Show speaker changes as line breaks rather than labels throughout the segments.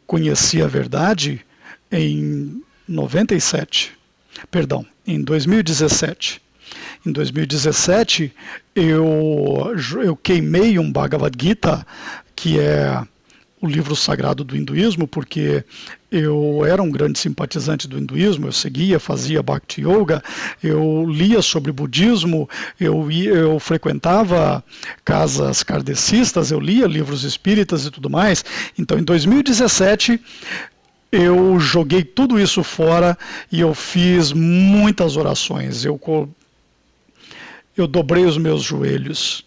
conheci a verdade em 97, perdão, em 2017. Em 2017, eu queimei um Bhagavad Gita, que é o livro sagrado do hinduísmo, porque eu era um grande simpatizante do hinduísmo, eu seguia, fazia Bhakti Yoga, eu lia sobre budismo, eu frequentava casas kardecistas, eu lia livros espíritas e tudo mais. Então, em 2017, eu joguei tudo isso fora e eu fiz muitas orações. Eu dobrei os meus joelhos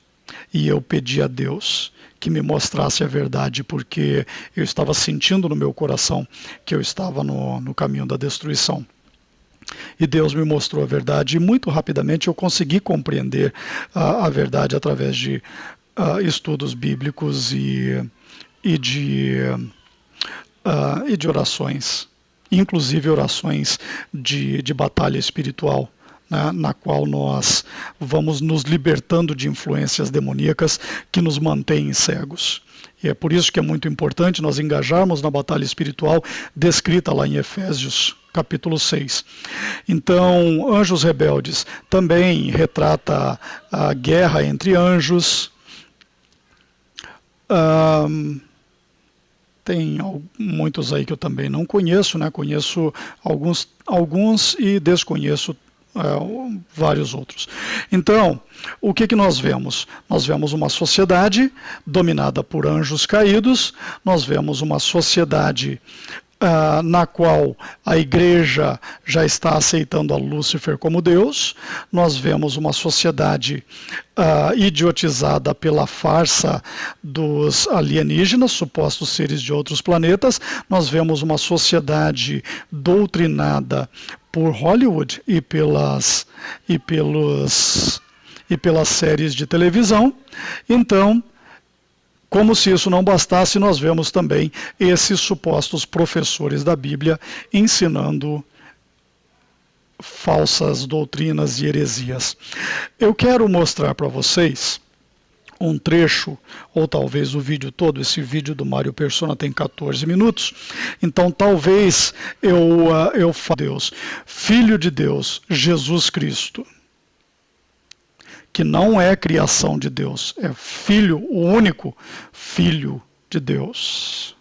e eu pedi a Deus que me mostrasse a verdade, porque eu estava sentindo no meu coração que eu estava no caminho da destruição. E Deus me mostrou a verdade e muito rapidamente eu consegui compreender a verdade através de estudos bíblicos e de orações, inclusive orações de batalha espiritual, né, na qual nós vamos nos libertando de influências demoníacas que nos mantêm cegos. E é por isso que é muito importante nós engajarmos na batalha espiritual descrita lá em Efésios, capítulo 6. Então, Anjos Rebeldes também retrata a guerra entre anjos. Tem muitos aí que eu também não conheço, né? Conheço alguns e desconheço vários outros. Então, o que nós vemos? Nós vemos uma sociedade dominada por anjos caídos, nós vemos uma sociedade na qual a igreja já está aceitando a Lúcifer como Deus, nós vemos uma sociedade idiotizada pela farsa dos alienígenas, supostos seres de outros planetas, nós vemos uma sociedade doutrinada por Hollywood e pelas séries de televisão. Então, como se isso não bastasse, nós vemos também esses supostos professores da Bíblia ensinando falsas doutrinas e heresias. Eu quero mostrar para vocês um trecho, ou talvez o vídeo todo. Esse vídeo do Mário Persona tem 14 minutos, então talvez eu fale Deus, Filho de Deus, Jesus Cristo, que não é criação de Deus, é Filho, o único Filho de Deus.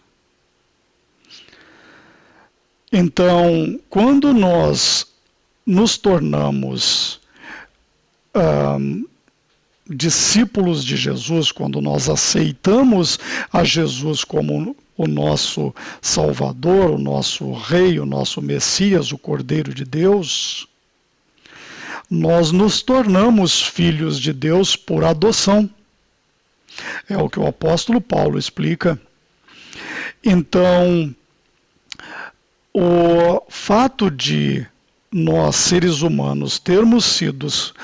Então, quando nós nos tornamos discípulos de Jesus, quando nós aceitamos a Jesus como o nosso Salvador, o nosso Rei, o nosso Messias, o Cordeiro de Deus, nós nos tornamos filhos de Deus por adoção. É o que o apóstolo Paulo explica. Então, o fato de nós, seres humanos, termos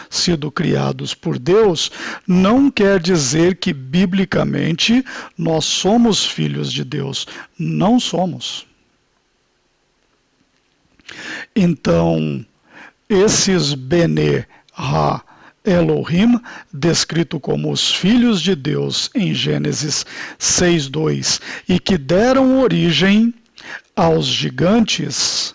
sido criados por Deus, não quer dizer que, biblicamente, nós somos filhos de Deus. Não somos. Então, esses Bene Ha Elohim, descrito como os filhos de Deus em Gênesis 6:2, e que deram origem aos gigantes,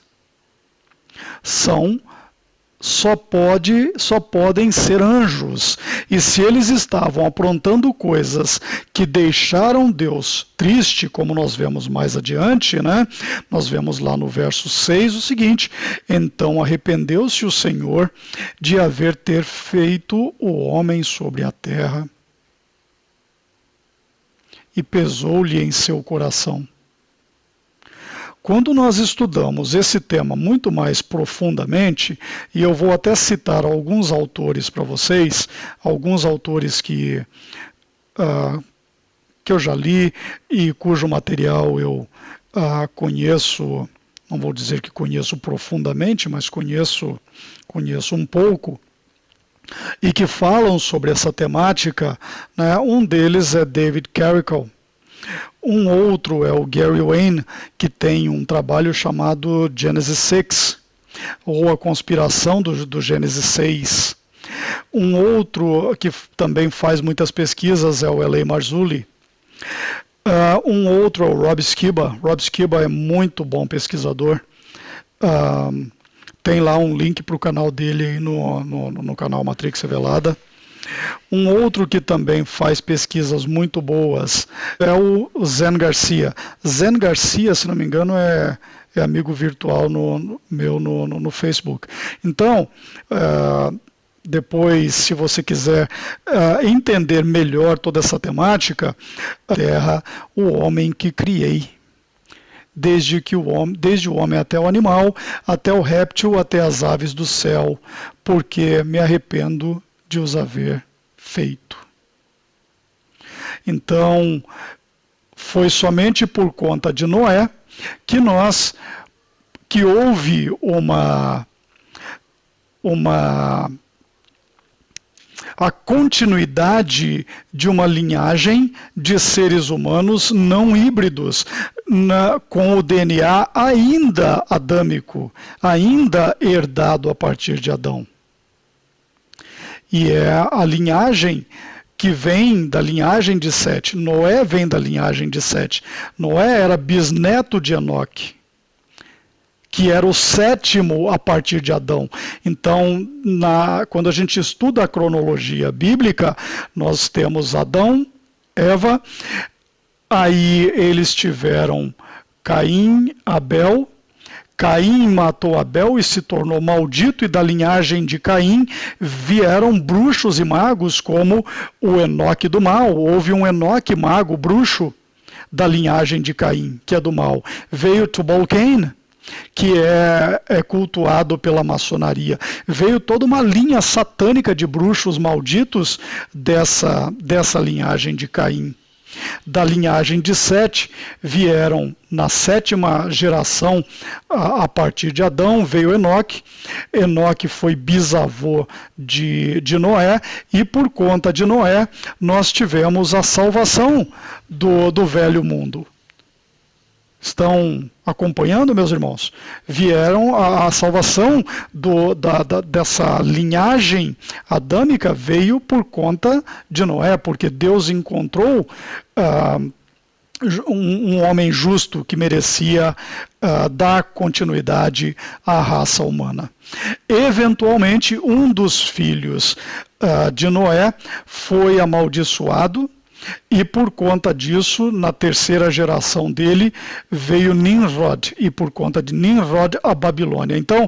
só podem ser anjos. E se eles estavam aprontando coisas que deixaram Deus triste, como nós vemos mais adiante, né? Nós vemos lá no verso 6 o seguinte: então arrependeu-se o Senhor de haver ter feito o homem sobre a terra, e pesou-lhe em seu coração. Quando nós estudamos esse tema muito mais profundamente, e eu vou até citar alguns autores para vocês, alguns autores que eu já li e cujo material eu conheço, não vou dizer que conheço profundamente, mas conheço um pouco, e que falam sobre essa temática, né? Um deles é David Carrickle. Um outro é o Gary Wayne, que tem um trabalho chamado Genesis 6, ou a conspiração do Gênesis 6. Um outro que também faz muitas pesquisas é o L.A. Marzulli. Um outro é o Rob Skiba. Rob Skiba é muito bom pesquisador. Tem lá um link para o canal dele aí no canal Matrix Revelada. Um outro que também faz pesquisas muito boas é o Zen Garcia. Zen Garcia, se não me engano, é amigo virtual meu no Facebook. Então, depois, se você quiser entender melhor toda essa temática, Terra, o homem que criei. Desde o homem até o animal, até o réptil, até as aves do céu, porque me arrependo de os haver feito. Então, foi somente por conta de Noé que houve a continuidade de uma linhagem de seres humanos não híbridos, com o DNA ainda adâmico, ainda herdado a partir de Adão. E é a linhagem que vem da linhagem de Sete. Noé vem da linhagem de Sete. Noé era bisneto de Enoque, que era o sétimo a partir de Adão. Então, quando a gente estuda a cronologia bíblica, nós temos Adão, Eva, aí eles tiveram Caim, Abel. Caim matou Abel e se tornou maldito, e da linhagem de Caim vieram bruxos e magos como o Enoque do mal. Houve um Enoque mago, bruxo, da linhagem de Caim, que é do mal. Veio Tubal-Cain, que é cultuado pela maçonaria. Veio toda uma linha satânica de bruxos malditos dessa linhagem de Caim. Da linhagem de Sete vieram, na sétima geração, a partir de Adão, veio Enoque. Enoque foi bisavô de Noé, e por conta de Noé nós tivemos a salvação do velho mundo. Estão acompanhando, meus irmãos? Vieram a salvação dessa linhagem adâmica, veio por conta de Noé, porque Deus encontrou um homem justo que merecia dar continuidade à raça humana. Eventualmente, um dos filhos de Noé foi amaldiçoado, e por conta disso, na terceira geração dele, veio Nimrod, e por conta de Nimrod, a Babilônia. Então,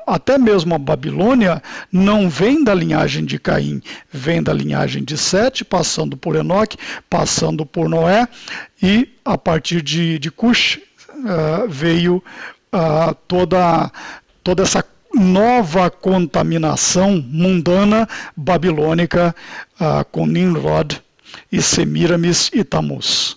até mesmo a Babilônia não vem da linhagem de Caim, vem da linhagem de Sete, passando por Enoque, passando por Noé, e a partir de Cush veio toda essa nova contaminação mundana babilônica com Nimrod e Semíramis e Tamuz.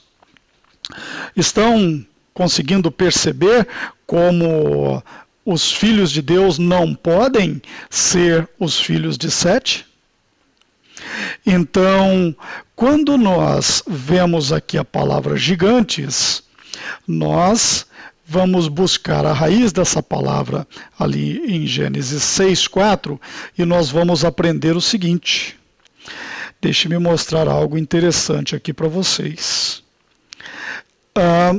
Estão conseguindo perceber como os filhos de Deus não podem ser os filhos de Sete? Então, quando nós vemos aqui a palavra gigantes, nós vamos buscar a raiz dessa palavra ali em Gênesis 6:4, e nós vamos aprender o seguinte. Deixe-me mostrar algo interessante aqui para vocês.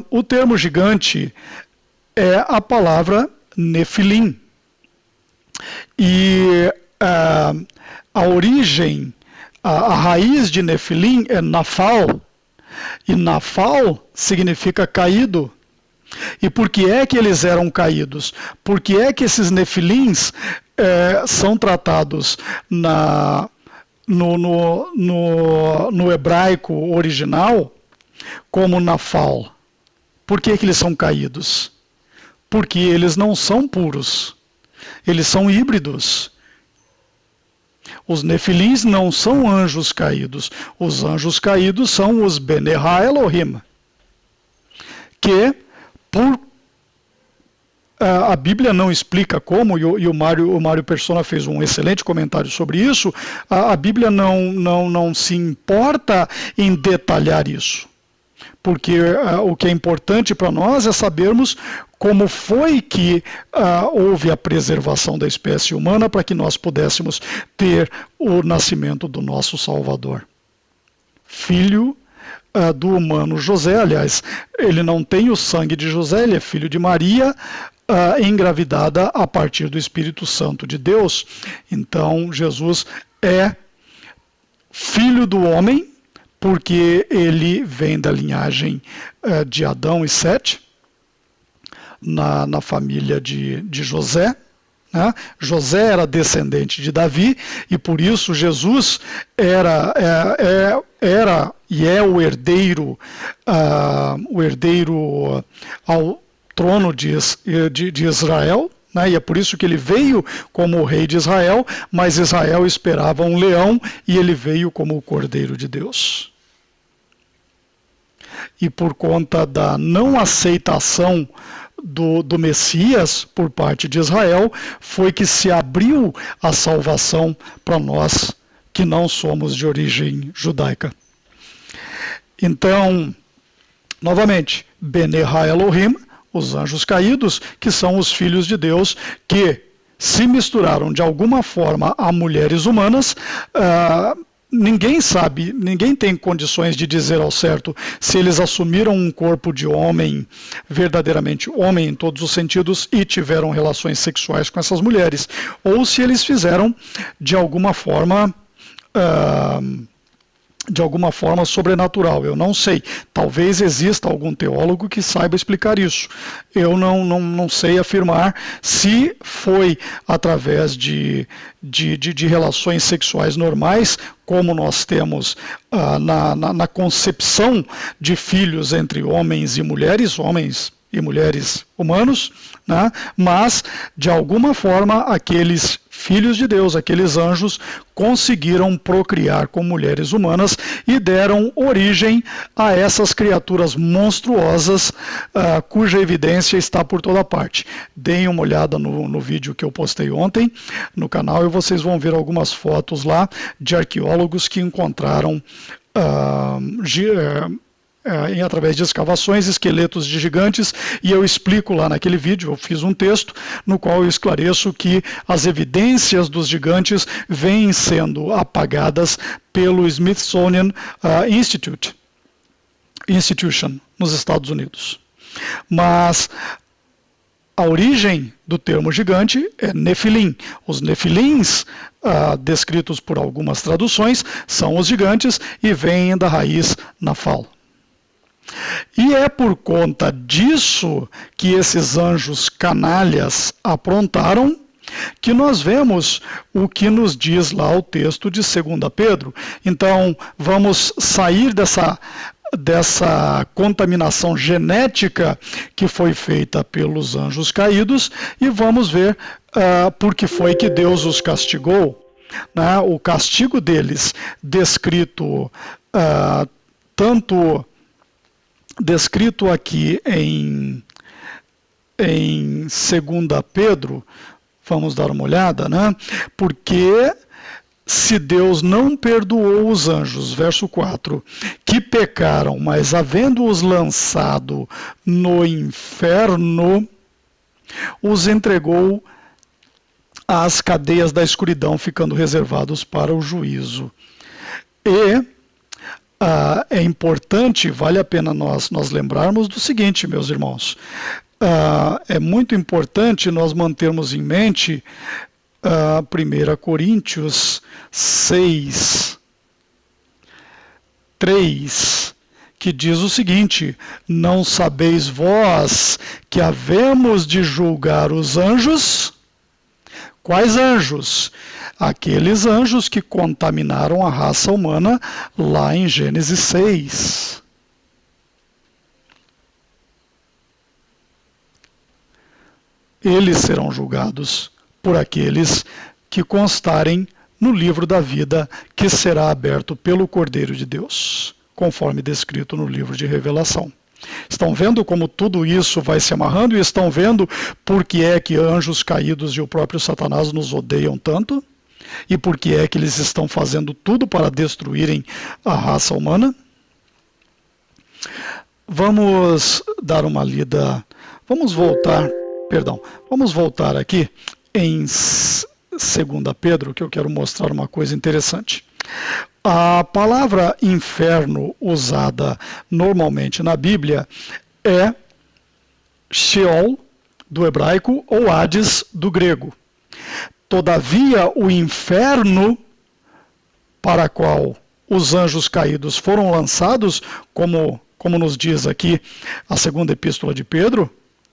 O termo gigante é a palavra Nefilim. E a origem, a raiz de Nefilim é Nafal. E Nafal significa caído. E por que é que eles eram caídos? Por que é que esses Nefilins são tratados no hebraico original como Nafal? Por que eles são caídos? Porque eles não são puros, eles são híbridos. Os Nefilins não são anjos caídos, os anjos caídos são os Benerá Elohim, que a Bíblia não explica como, e o Mário Persona fez um excelente comentário sobre isso. A Bíblia não se importa em detalhar isso, porque o que é importante para nós é sabermos como foi que houve a preservação da espécie humana para que nós pudéssemos ter o nascimento do nosso Salvador. Filho do humano José. Aliás, ele não tem o sangue de José, ele é filho de Maria, engravidada a partir do Espírito Santo de Deus. Então, Jesus é filho do homem, porque ele vem da linhagem de Adão e Sete, na família de José. Né? José era descendente de Davi, e por isso Jesus era e é o herdeiro ao trono de Israel, né? E é por isso que ele veio como o rei de Israel, mas Israel esperava um leão e ele veio como o Cordeiro de Deus. E por conta da não aceitação do Messias por parte de Israel, foi que se abriu a salvação para nós que não somos de origem judaica. Então, novamente, Bene Ha Elohim, os anjos caídos, que são os filhos de Deus, que se misturaram de alguma forma a mulheres humanas. Ninguém sabe, ninguém tem condições de dizer ao certo se eles assumiram um corpo de homem, verdadeiramente homem em todos os sentidos, e tiveram relações sexuais com essas mulheres, ou se eles fizeram de alguma forma sobrenatural. Eu não sei. Talvez exista algum teólogo que saiba explicar isso. Eu não sei afirmar se foi através de relações sexuais normais, como nós temos na concepção de filhos entre homens e mulheres humanos, né? Mas, de alguma forma, aqueles filhos de Deus, aqueles anjos, conseguiram procriar com mulheres humanas e deram origem a essas criaturas monstruosas, cuja evidência está por toda parte. Deem uma olhada no vídeo que eu postei ontem no canal e vocês vão ver algumas fotos lá de arqueólogos que encontraram através de escavações, esqueletos de gigantes, e eu explico lá naquele vídeo, eu fiz um texto no qual eu esclareço que as evidências dos gigantes vêm sendo apagadas pelo Smithsonian Institution nos Estados Unidos. Mas a origem do termo gigante é Nefilim. Os Nefilins, descritos por algumas traduções, são os gigantes e vêm da raiz Nafal. E é por conta disso que esses anjos canalhas aprontaram, que nós vemos o que nos diz lá o texto de 2 Pedro. Então, vamos sair dessa contaminação genética que foi feita pelos anjos caídos e vamos ver por que foi que Deus os castigou. Né? O castigo deles, descrito aqui em 2 Pedro, vamos dar uma olhada, né? Porque se Deus não perdoou os anjos, verso 4, que pecaram, mas havendo-os lançado no inferno, os entregou às cadeias da escuridão, ficando reservados para o juízo. E é importante, vale a pena nós lembrarmos do seguinte, meus irmãos. É muito importante nós mantermos em mente 1 Coríntios 6, 3, que diz o seguinte: não sabeis vós que havemos de julgar os anjos? Quais anjos? Aqueles anjos que contaminaram a raça humana lá em Gênesis 6. Eles serão julgados por aqueles que constarem no livro da vida que será aberto pelo Cordeiro de Deus, conforme descrito no livro de Revelação. Estão vendo como tudo isso vai se amarrando e estão vendo por que é que anjos caídos e o próprio Satanás nos odeiam tanto? E por que é que eles estão fazendo tudo para destruírem a raça humana? Vamos dar uma lida, vamos voltar aqui em 2 Pedro, que eu quero mostrar uma coisa interessante. A palavra inferno usada normalmente na Bíblia é Sheol, do hebraico, ou Hades, do grego. Todavia, o inferno para qual os anjos caídos foram lançados, como nos diz aqui a segunda epístola de Pedro,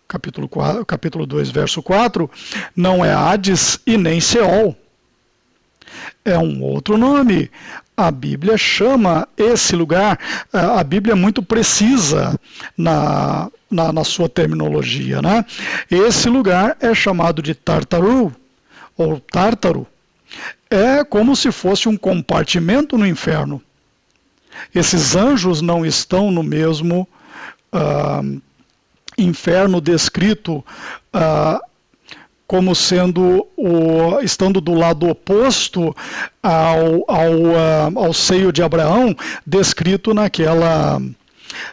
capítulo 2, verso 4, não é Hades e nem Sheol. É um outro nome. A Bíblia chama esse lugar, a Bíblia é muito precisa na sua terminologia, né? Esse lugar é chamado de Tártaro, ou Tártaro. É como se fosse um compartimento no inferno. Esses anjos não estão no mesmo inferno descrito como sendo estando do lado oposto ao seio de Abraão, descrito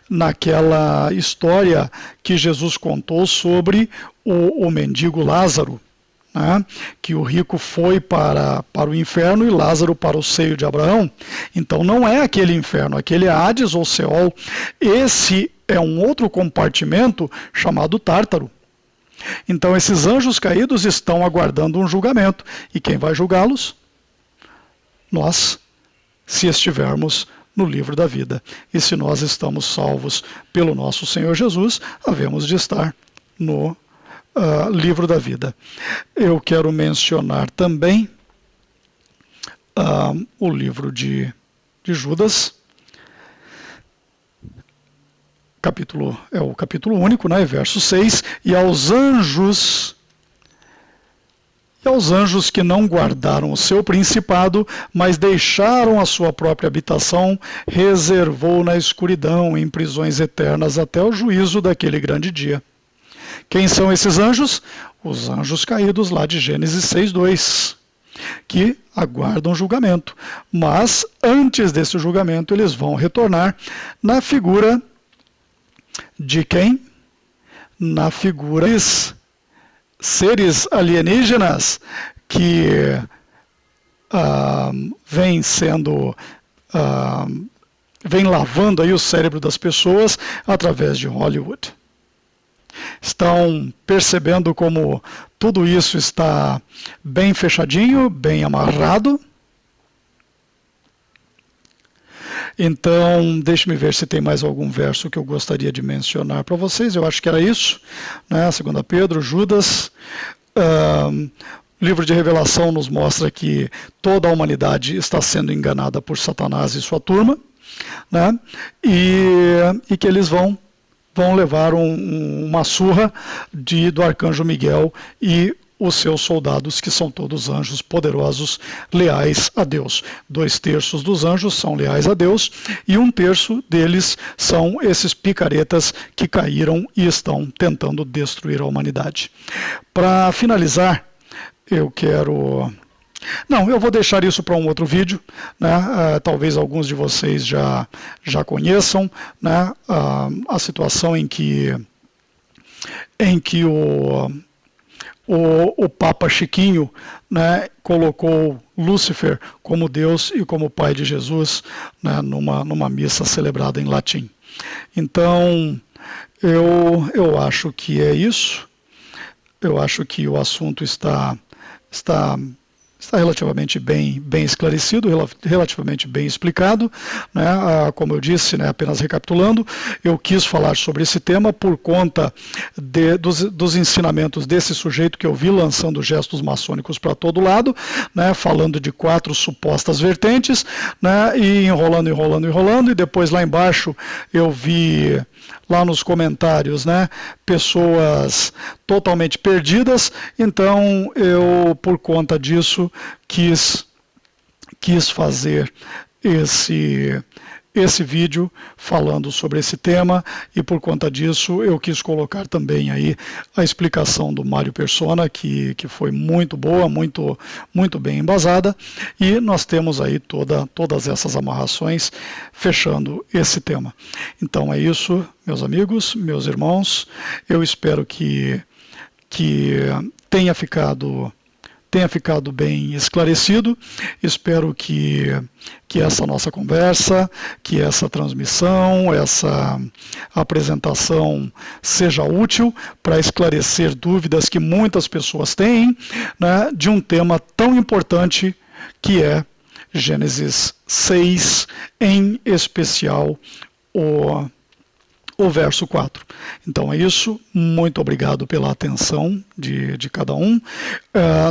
naquela história que Jesus contou sobre o mendigo Lázaro, né? Que o rico foi para o inferno e Lázaro para o seio de Abraão. Então não é aquele inferno, aquele Hades ou Seol. Esse é um outro compartimento chamado Tártaro. Então esses anjos caídos estão aguardando um julgamento. E quem vai julgá-los? Nós, se estivermos no livro da vida. E se nós estamos salvos pelo nosso Senhor Jesus, havemos de estar no livro da vida. Eu quero mencionar também o livro de Judas. É o capítulo único, né, verso 6, e aos anjos que não guardaram o seu principado, mas deixaram a sua própria habitação, reservou na escuridão, em prisões eternas, até o juízo daquele grande dia. Quem são esses anjos? Os anjos caídos lá de Gênesis 6:2, que aguardam julgamento. Mas, antes desse julgamento, eles vão retornar na figura de quem? Na figura de seres alienígenas que vem lavando aí o cérebro das pessoas através de Hollywood. Estão percebendo como tudo isso está bem fechadinho, bem amarrado? Então, deixe-me ver se tem mais algum verso que eu gostaria de mencionar para vocês. Eu acho que era isso, né? 2 Pedro, Judas. O livro de Revelação nos mostra que toda a humanidade está sendo enganada por Satanás e sua turma, né? E que eles vão levar uma surra do arcanjo Miguel e os seus soldados, que são todos anjos poderosos, leais a Deus. 2/3 dos anjos são leais a Deus, e 1/3 deles são esses picaretas que caíram e estão tentando destruir a humanidade. Para finalizar, eu vou deixar isso para um outro vídeo, né? Talvez alguns de vocês já conheçam, né? A situação em que o Papa Chiquinho, né, colocou Lúcifer como Deus e como Pai de Jesus, né, numa missa celebrada em latim. Então, eu acho que é isso. Eu acho que o assunto está relativamente bem esclarecido, relativamente bem explicado, né? Como eu disse, né, apenas recapitulando, eu quis falar sobre esse tema por conta dos ensinamentos desse sujeito que eu vi lançando gestos maçônicos para todo lado, né, falando de 4 supostas vertentes, né, e enrolando, e depois lá embaixo eu vi lá nos comentários, né, pessoas totalmente perdidas. Então eu, por conta disso, quis fazer esse vídeo falando sobre esse tema, e por conta disso eu quis colocar também aí a explicação do Mário Persona, que foi muito boa, muito bem embasada, e nós temos aí todas essas amarrações fechando esse tema. Então é isso, meus amigos, meus irmãos, eu espero que tenha ficado tenha ficado bem esclarecido. Espero que essa nossa conversa, que essa transmissão, essa apresentação seja útil para esclarecer dúvidas que muitas pessoas têm, né, de um tema tão importante que é Gênesis 6, em especial o verso 4. Então é isso, muito obrigado pela atenção de cada um.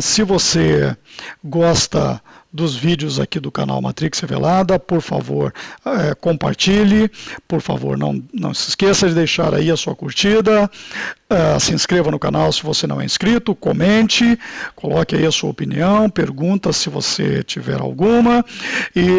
Se você gosta dos vídeos aqui do canal Matrix Revelada, por favor, compartilhe, por favor, não se esqueça de deixar aí a sua curtida, se inscreva no canal se você não é inscrito, comente, coloque aí a sua opinião, pergunta se você tiver alguma, e